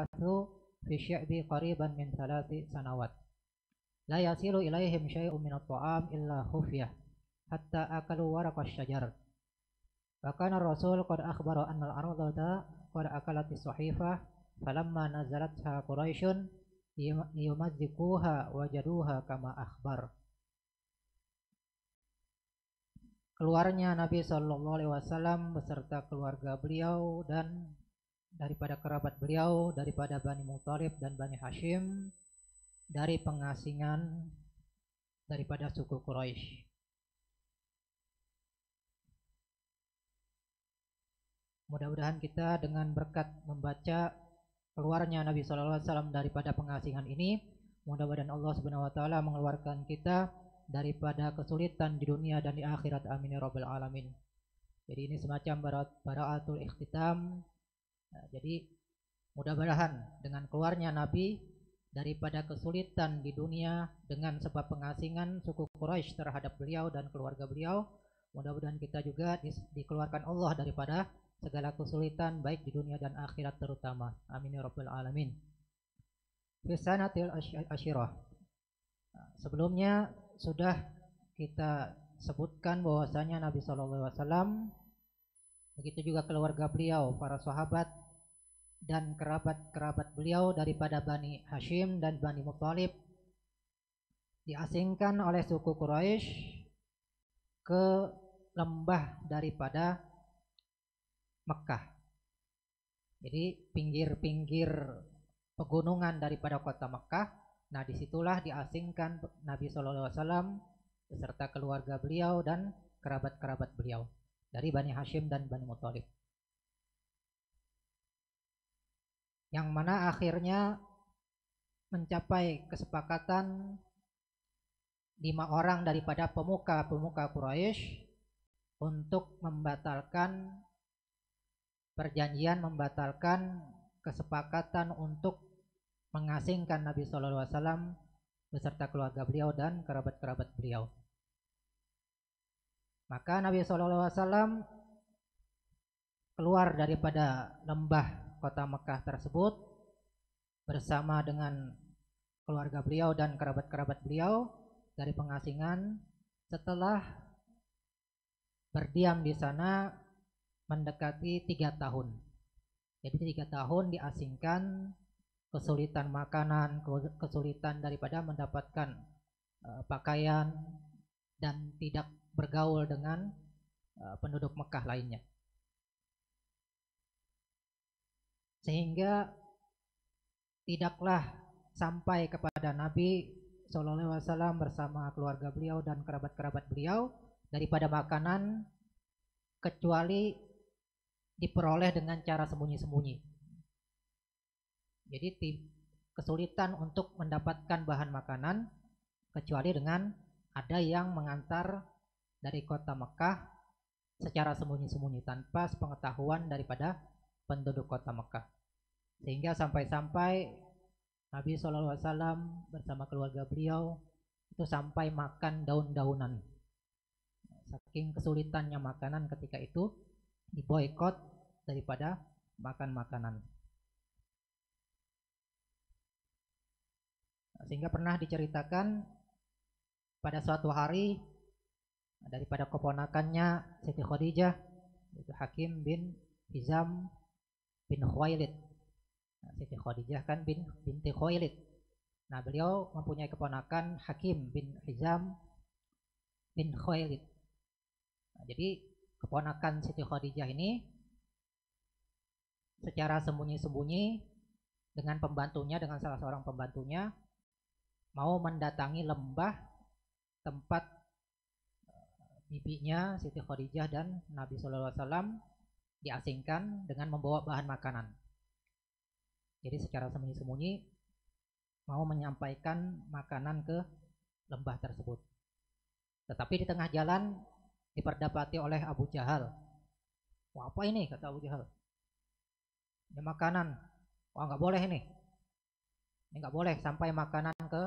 makathu fi syi'bi qariban min 3 sanawat. La yasilu ilaihim syai'un min at-ta'am illa khufyah hatta akalu waraqash syajar. Wa kana ar-rasul qad akhbara anna al-ardata qad akalat as-sahifah falamma nazalatha quraisyun yumazzikuha wajaduha kama akhbar. Keluarnya Nabi Shallallahu Alaihi Wasallam beserta keluarga beliau dan daripada kerabat beliau, daripada Bani Muthalib dan Bani Hashim, dari pengasingan daripada suku Quraisy. Mudah-mudahan kita dengan berkat membaca keluarnya Nabi Shallallahu Alaihi Wasallam daripada pengasingan ini, mudah-mudahan Allah Subhanahu Wa Taala mengeluarkan kita daripada kesulitan di dunia dan di akhirat, amin ya rabbal alamin. Jadi ini semacam baraatul ikhtitam. Nah, jadi mudah-mudahan dengan keluarnya Nabi daripada kesulitan di dunia dengan sebab pengasingan suku Quraisy terhadap beliau dan keluarga beliau, mudah-mudahan kita juga dikeluarkan Allah daripada segala kesulitan baik di dunia dan akhirat terutama, amin ya rabbal alamin. Fi sanatil asyirah. Sebelumnya sudah kita sebutkan bahwasanya Nabi Shallallahu Alaihi Wasallam, begitu juga keluarga beliau, para sahabat dan kerabat-kerabat beliau daripada Bani Hashim dan Bani Muthalib diasingkan oleh suku Quraisy ke lembah daripada Mekah. Jadi pinggir-pinggir pegunungan daripada kota Mekah. Nah, disitulah diasingkan Nabi Shallallahu Alaihi Wasallam beserta keluarga beliau dan kerabat-kerabat beliau dari Bani Hashim dan Bani Muthalib. Yang mana akhirnya mencapai kesepakatan 5 orang daripada pemuka-pemuka Quraisy untuk membatalkan perjanjian, membatalkan kesepakatan untuk mengasingkan Nabi Shallallahu Alaihi Wasallam beserta keluarga beliau dan kerabat-kerabat beliau. Maka Nabi Shallallahu Alaihi Wasallam keluar daripada lembah kota Mekah tersebut bersama dengan keluarga beliau dan kerabat-kerabat beliau dari pengasingan setelah berdiam di sana mendekati 3 tahun. Jadi 3 tahun diasingkan, kesulitan makanan, kesulitan daripada mendapatkan pakaian dan tidak bergaul dengan penduduk Mekah lainnya. Sehingga tidaklah sampai kepada Nabi Shallallahu Alaihi Wasallam bersama keluarga beliau dan kerabat-kerabat beliau daripada makanan kecuali diperoleh dengan cara sembunyi-sembunyi. Jadi kesulitan untuk mendapatkan bahan makanan kecuali dengan ada yang mengantar dari kota Mekah secara sembunyi-sembunyi tanpa sepengetahuan daripada penduduk kota Mekah. Sehingga sampai-sampai Nabi SAW bersama keluarga beliau itu sampai makan daun-daunan. Saking kesulitannya makanan ketika itu, diboikot daripada makan makanan. Sehingga pernah diceritakan pada suatu hari daripada keponakannya Siti Khadijah, yaitu Hakim bin Hizam bin Khuwailid. Nah, Siti Khadijah kan binti Khuwailid. Nah, beliau mempunyai keponakan Hakim bin Hizam bin Khuwailid. Nah, jadi keponakan Siti Khadijah ini secara sembunyi-sembunyi dengan pembantunya, dengan salah seorang pembantunya, mau mendatangi lembah tempat bibinya Siti Khadijah dan Nabi Shallallahu Alaihi Wasallam diasingkan dengan membawa bahan makanan. Jadi secara sembunyi-sembunyi mau menyampaikan makanan ke lembah tersebut. Tetapi di tengah jalan diperdapati oleh Abu Jahal. Wah, apa ini, kata Abu Jahal? Ini makanan. Wah, nggak boleh ini. Ini nggak boleh sampai makanan ke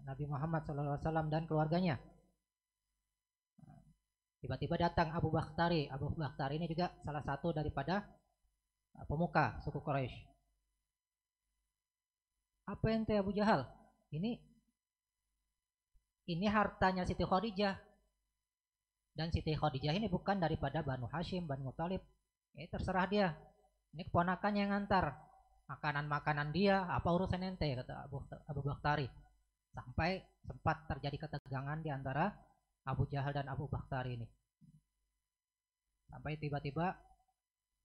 Nabi Muhammad SAW dan keluarganya. Tiba-tiba datang Abu Bakhtari. Abu Bakhtari ini juga salah satu daripada pemuka suku Quraisy. Apa ente Abu Jahal? Ini hartanya Siti Khadijah. Dan Siti Khadijah ini bukan daripada Banu Hashim, Banu Muthalib. Ini terserah dia. Ini keponakannya yang ngantar. Makanan-makanan dia, apa urusan ente, kata Abu Bakhtari. Sampai sempat terjadi ketegangan di antara Abu Jahal dan Abu Bakhtari ini. Sampai tiba-tiba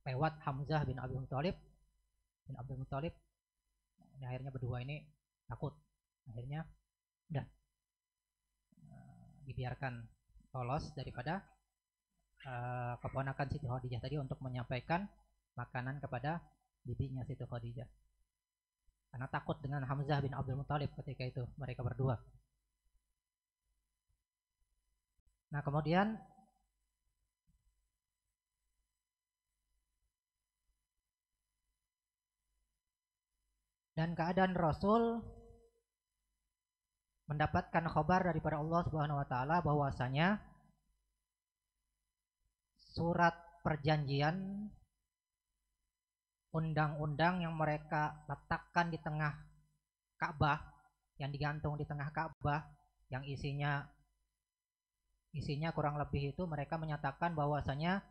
lewat Hamzah bin Abdul Muthalib. Ini akhirnya berdua ini takut. Akhirnya udah dibiarkan lolos daripada keponakan Siti Khadijah tadi untuk menyampaikan makanan kepada bibinya Siti Khadijah. Karena takut dengan Hamzah bin Abdul Muthalib ketika itu mereka berdua. Nah, kemudian dan keadaan Rasul mendapatkan kabar daripada Allah Subhanahu wa taala bahwasanya surat perjanjian undang-undang yang mereka letakkan di tengah Ka'bah, yang digantung di tengah Ka'bah, yang isinya kurang lebih itu mereka menyatakan bahwasanya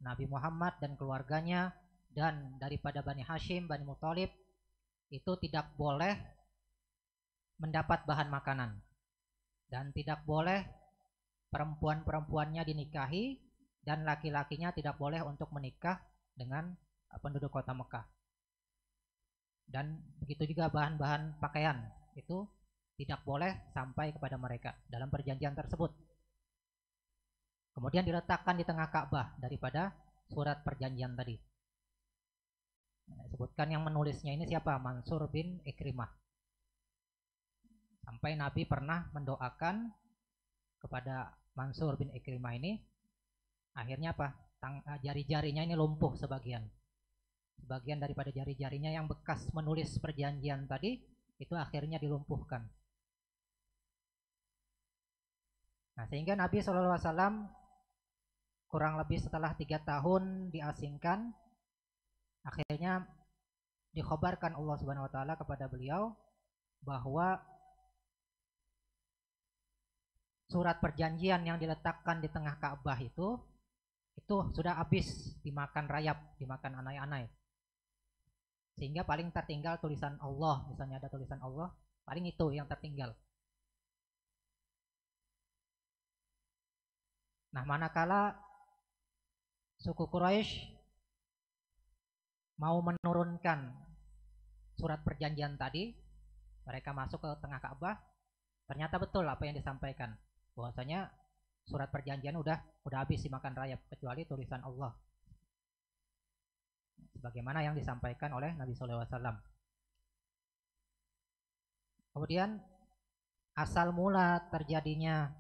Nabi Muhammad dan keluarganya dan daripada Bani Hashim, Bani Muthalib itu tidak boleh mendapat bahan makanan dan tidak boleh perempuan-perempuannya dinikahi dan laki-lakinya tidak boleh untuk menikah dengan penduduk kota Mekah. Dan begitu juga bahan-bahan pakaian itu tidak boleh sampai kepada mereka dalam perjanjian tersebut. Kemudian diletakkan di tengah Ka'bah daripada surat perjanjian tadi. Nah, sebutkan yang menulisnya ini siapa? Mansur bin Ikrimah. Sampai Nabi pernah mendoakan kepada Mansur bin Ikrimah ini, akhirnya apa? Jari-jarinya ini lumpuh sebagian. Sebagian daripada jari-jarinya yang bekas menulis perjanjian tadi, itu akhirnya dilumpuhkan. Nah, sehingga Nabi SAW kurang lebih setelah 3 tahun diasingkan, akhirnya dikhabarkan Allah Subhanahu wa taala kepada beliau bahwa surat perjanjian yang diletakkan di tengah Ka'bah itu sudah habis dimakan rayap, dimakan anai-anai. Sehingga paling tertinggal tulisan Allah, misalnya ada tulisan Allah, paling itu yang tertinggal. Nah, manakala suku Quraisy mau menurunkan surat perjanjian tadi, mereka masuk ke tengah Ka'bah, ternyata betul apa yang disampaikan, bahwasanya surat perjanjian udah habis dimakan rayap kecuali tulisan Allah, sebagaimana yang disampaikan oleh Nabi SAW. Kemudian asal mula terjadinya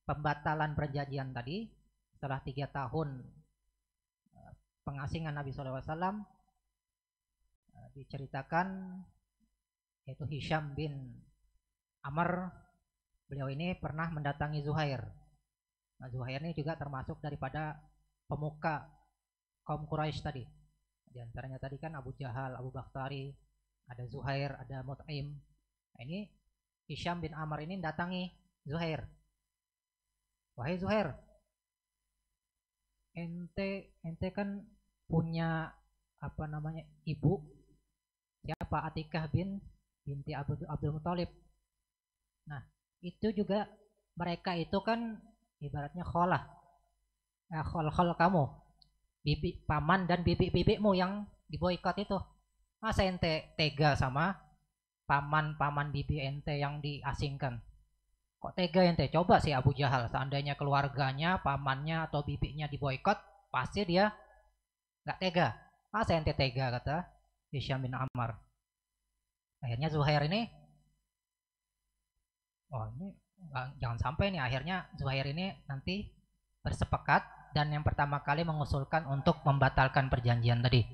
pembatalan perjanjian tadi setelah 3 tahun pengasingan Nabi SAW diceritakan, yaitu Hisham bin Amr. Beliau ini pernah mendatangi Zuhair. Nah, Zuhair ini juga termasuk daripada pemuka kaum Quraisy tadi. Di antaranya tadi kan Abu Jahal, Abu Bakhtari, ada Zuhair, ada Mut'im. Nah, ini Hisham bin Amr ini datangi Zuhair. Wahai Zuhair, ente kan punya ibu, siapa? Atikah binti Abdul Muthalib. Nah, itu juga mereka itu kan ibaratnya khol kamu, bibi, paman dan bibi-bibimu yang diboikot itu. Masa ente tega sama paman bibi ente yang diasingkan? Kok tega ente? Coba sih Abu Jahal, seandainya keluarganya, pamannya atau bibinya diboikot, pasti dia nggak tega. Masa ente tega, kata Hisham bin Ammar. Akhirnya Zuhair ini, jangan sampai nih, akhirnya Zuhair ini nanti bersepakat dan yang pertama kali mengusulkan untuk membatalkan perjanjian tadi.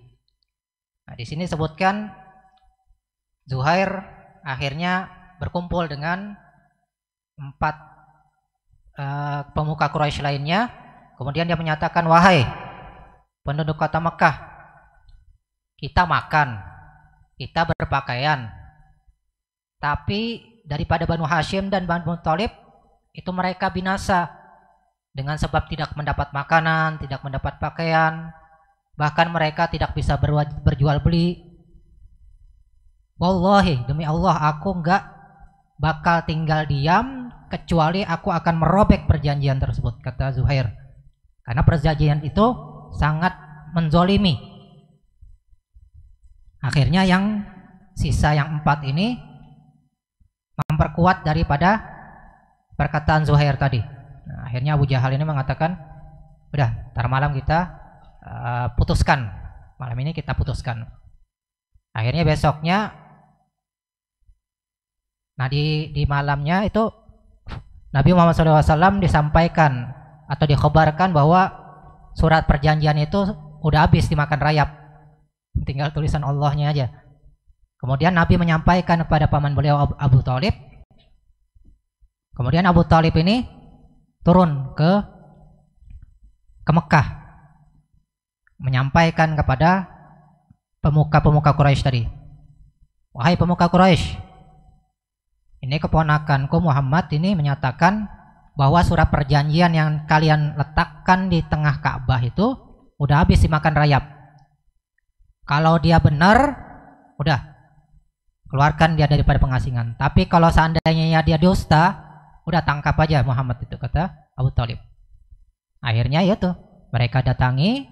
Nah, di sini sebutkan Zuhair akhirnya berkumpul dengan 4 pemuka Quraisy lainnya. Kemudian dia menyatakan, wahai penduduk kota Mekah, kita makan, kita berpakaian, Tapi daripada Banu Hashim dan Banu Thalib itu mereka binasa dengan sebab tidak mendapat makanan, tidak mendapat pakaian, bahkan mereka tidak bisa berjual beli. Wallahi, demi Allah, aku enggak bakal tinggal diam kecuali aku akan merobek perjanjian tersebut, kata Zuhair. Karena perjanjian itu sangat menzolimi. Akhirnya yang sisa yang 4 ini memperkuat daripada perkataan Zuhair tadi. Nah, akhirnya Abu Jahal ini mengatakan, udah, ntar malam kita putuskan. Malam ini kita putuskan. Akhirnya besoknya, nah di malamnya itu Nabi Muhammad SAW disampaikan atau dikhabarkan bahwa surat perjanjian itu udah habis dimakan rayap. Tinggal tulisan Allahnya aja. Kemudian Nabi menyampaikan kepada paman beliau Abu Thalib. Kemudian Abu Thalib ini turun ke Mekah, menyampaikan kepada pemuka-pemuka Quraisy tadi, wahai pemuka Quraisy, ini keponakanku Muhammad ini menyatakan bahwa surat perjanjian yang kalian letakkan di tengah Ka'bah itu udah habis dimakan rayap. Kalau dia benar, udah keluarkan dia daripada pengasingan. Tapi kalau seandainya dia dusta, udah tangkap aja Muhammad itu, kata Abu Thalib. Akhirnya ya tuh, mereka datangi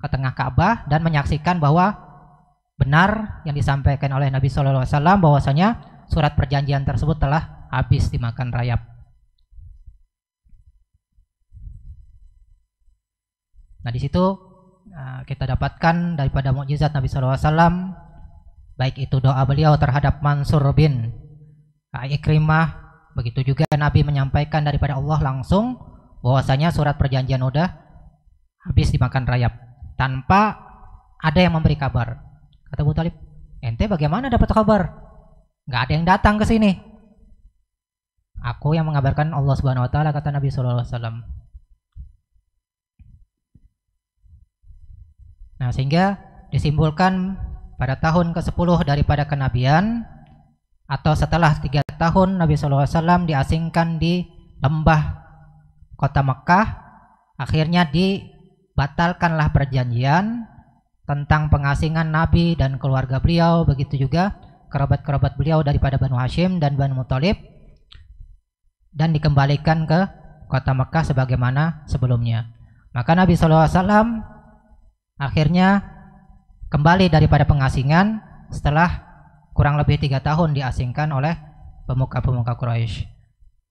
ke tengah Ka'bah dan menyaksikan bahwa benar yang disampaikan oleh Nabi SAW bahwasanya surat perjanjian tersebut telah habis dimakan rayap. Nah, di situ kita dapatkan daripada mukjizat Nabi SAW, baik itu doa beliau terhadap Mansur bin Ikrimah, begitu juga Nabi menyampaikan daripada Allah langsung bahwasanya surat perjanjian udah habis dimakan rayap tanpa ada yang memberi kabar. Kata Abu Thalib, ente bagaimana dapat kabar? Nggak ada yang datang ke sini. Aku yang mengabarkan Allah Subhanahu Wa Taala, kata Nabi SAW. Nah, sehingga disimpulkan pada tahun ke-10 daripada kenabian atau setelah 3 tahun Nabi SAW diasingkan di lembah kota Mekah, akhirnya dibatalkanlah perjanjian tentang pengasingan Nabi dan keluarga beliau, begitu juga kerabat-kerabat beliau daripada Banu Hashim dan Banu Thalib, dan dikembalikan ke kota Mekah sebagaimana sebelumnya. Maka Nabi SAW akhirnya kembali daripada pengasingan setelah kurang lebih 3 tahun diasingkan oleh pemuka-pemuka Quraisy.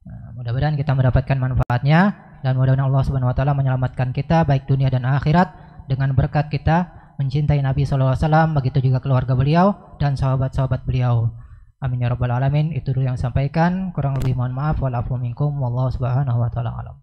Nah, mudah-mudahan kita mendapatkan manfaatnya dan mudah-mudahan Allah Subhanahu Wa Taala menyelamatkan kita baik dunia dan akhirat dengan berkat kita mencintai Nabi SAW, begitu juga keluarga beliau dan sahabat-sahabat beliau. Amin ya rabbal alamin. Itu dulu yang sampaikan, kurang lebih mohon maaf. Walafu minkum wallahu subhanahu wa ta'ala alam.